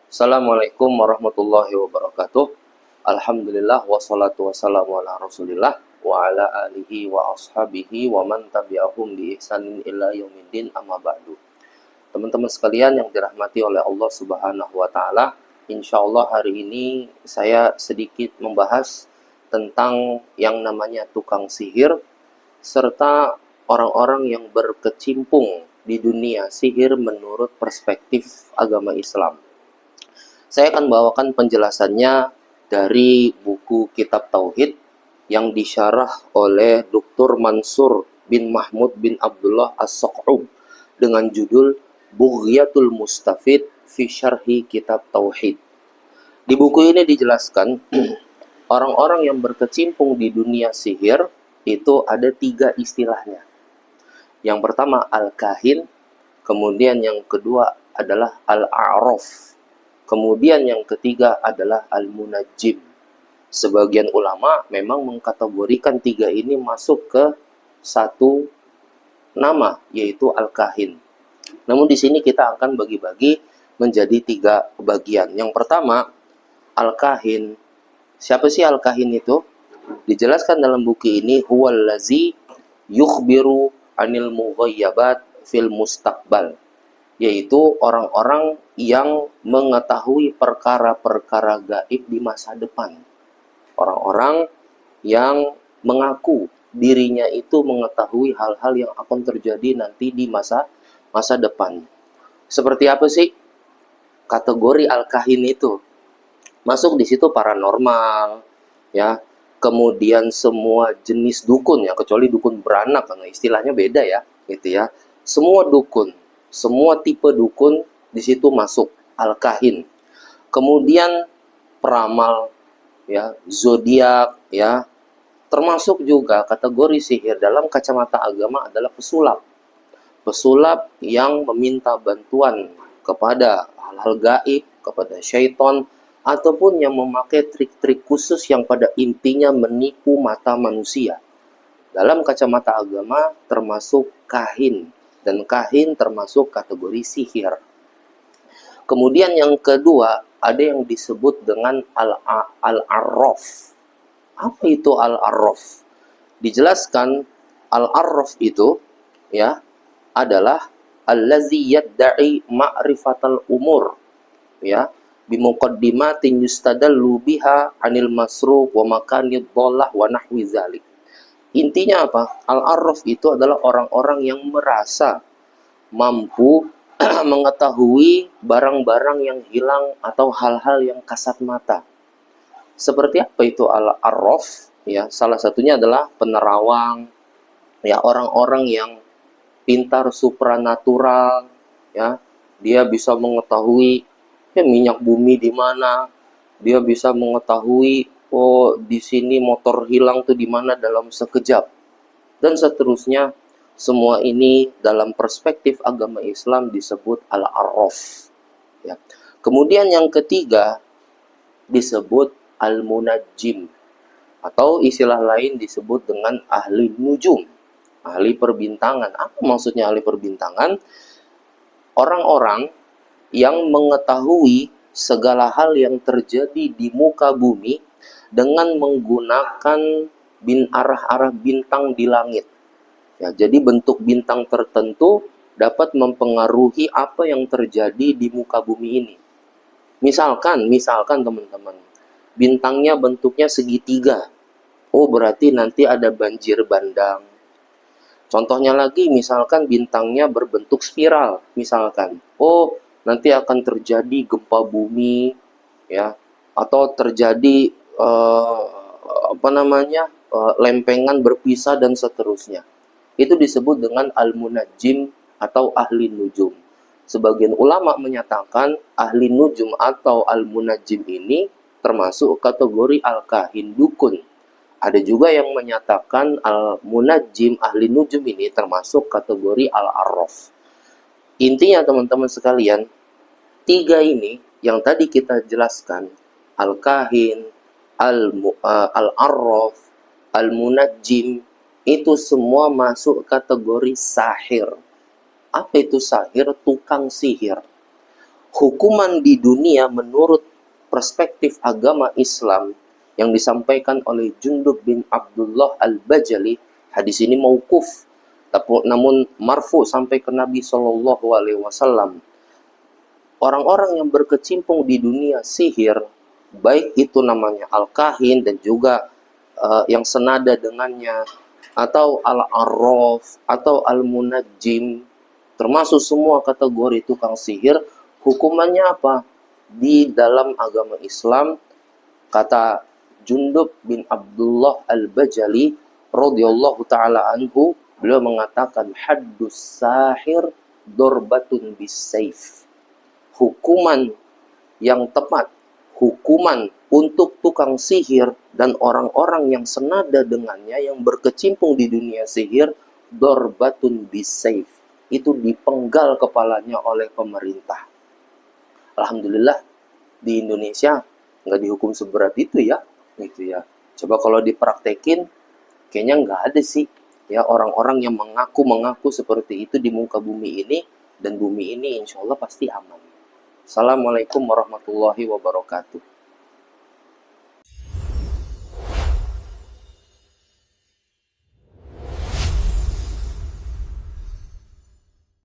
Assalamualaikum warahmatullahi wabarakatuh. Alhamdulillah wassalatu wassalamu ala Rasulillah wa ala alihi wa ashabihi wa man tabi'ahum bi ihsanin ila yaumiddin amma ba'du. Teman-teman sekalian yang dirahmati oleh Allah Subhanahu wa taala, insyaallah hari ini saya sedikit membahas tentang yang namanya tukang sihir serta orang-orang yang berkecimpung di dunia sihir menurut perspektif agama Islam. Saya akan bawakan penjelasannya dari buku Kitab Tauhid yang disyarah oleh Dr. Mansur bin Mahmud bin Abdullah As-Saq'ub dengan judul Bughyatul Mustafid fi Syarhi Kitab Tauhid. Di buku ini dijelaskan orang-orang yang berkecimpung di dunia sihir itu ada 3 istilahnya. Yang pertama al-kahin, kemudian yang kedua adalah al-a'raf, kemudian yang ketiga adalah al-munajjim. Sebagian ulama memang mengkategorikan 3 ini masuk ke satu nama, yaitu al-kahin. Namun di sini kita akan bagi-bagi menjadi 3 bagian. Yang pertama, al-kahin. Siapa sih al-kahin itu? Dijelaskan dalam buku ini, huwallazi yukhbiru anil mughayyabat fil mustaqbal, yaitu orang-orang yang mengetahui perkara-perkara gaib di masa depan. Orang-orang yang mengaku dirinya itu mengetahui hal-hal yang akan terjadi nanti di masa depan. Seperti apa sih kategori al-kahin itu? Masuk di situ paranormal, ya. Kemudian semua jenis dukun, ya, kecuali dukun beranak, karena istilahnya beda ya, gitu ya. Semua dukun, semua tipe dukun di situ masuk al-kahin. Kemudian peramal, ya, zodiak, ya, termasuk juga kategori sihir dalam kacamata agama adalah pesulap. Pesulap yang meminta bantuan kepada hal-hal gaib, kepada syaitan, ataupun yang memakai trik-trik khusus yang pada intinya menipu mata manusia. Dalam kacamata agama termasuk kahin, dan kahin termasuk kategori sihir. Kemudian yang kedua, ada yang disebut dengan al-arraf. Apa itu al-arraf? Dijelaskan al-arraf itu, ya, adalah allazi yadda'i ma'rifatal umur, ya, bimuqaddimatin yustadallu biha anil masruq wa makanid dhallah wa nahwi zalik. Intinya apa? Al-arraf itu adalah orang-orang yang merasa mampu mengetahui barang-barang yang hilang atau hal-hal yang kasat mata. Seperti apa itu al-arraf? Ya, salah satunya adalah penerawang, ya, orang-orang yang pintar supranatural, ya. Dia bisa mengetahui minyak bumi di mana, dia bisa mengetahui di sini motor hilang tuh di mana dalam sekejap, dan seterusnya. Semua ini dalam perspektif agama Islam disebut al-arraf, ya. Kemudian yang ketiga disebut al-munajjim, atau istilah lain disebut dengan ahli nujum, ahli perbintangan. Apa maksudnya ahli perbintangan? Orang-orang yang mengetahui segala hal yang terjadi di muka bumi dengan menggunakan arah-arah bintang di langit. Ya, jadi bentuk bintang tertentu dapat mempengaruhi apa yang terjadi di muka bumi ini. Misalkan teman-teman, bintangnya bentuknya segitiga. Oh, berarti nanti ada banjir bandang. Contohnya lagi, misalkan bintangnya berbentuk spiral, misalkan. Oh, nanti akan terjadi gempa bumi, ya, atau terjadi lempengan berpisah dan seterusnya. Itu disebut dengan al-munajjim atau ahli nujum. Sebagian ulama menyatakan ahli nujum atau al-munajjim ini termasuk kategori al-kahin, dukun. Ada juga yang menyatakan al-munajjim, ahli nujum ini termasuk kategori al-arraf. Intinya teman-teman sekalian, 3 ini yang tadi kita jelaskan, al-kahin, al-arraf, al-munajjim, itu semua masuk kategori sahir. Apa itu sahir? Tukang sihir. hukuman di dunia menurut perspektif agama Islam yang disampaikan oleh Jundub bin Abdullah Al-Bajali, hadis ini mauquf, namun marfu sampai ke Nabi Shallallahu Alaihi Wasallam. Orang-orang yang berkecimpung di dunia sihir, baik itu namanya al-kahin dan juga yang senada dengannya, atau al-arraf, atau al-munajjim, termasuk semua kategori tukang sihir, hukumannya apa? Di dalam agama Islam, kata Jundub bin Abdullah Al-Bajali radhiyallahu taala anhu, beliau mengatakan haddus sahir dorbatun bisayf. Hukuman yang tepat, hukuman untuk tukang sihir dan orang-orang yang senada dengannya yang berkecimpung di dunia sihir, dorbatun bisayf, itu dipenggal kepalanya oleh pemerintah. Alhamdulillah di Indonesia nggak dihukum seberat itu ya, gitu ya. Coba kalau dipraktekin, kayaknya nggak ada sih ya orang-orang yang mengaku seperti itu di muka bumi ini, dan bumi ini insya Allah pasti aman. Assalamualaikum warahmatullahi wabarakatuh.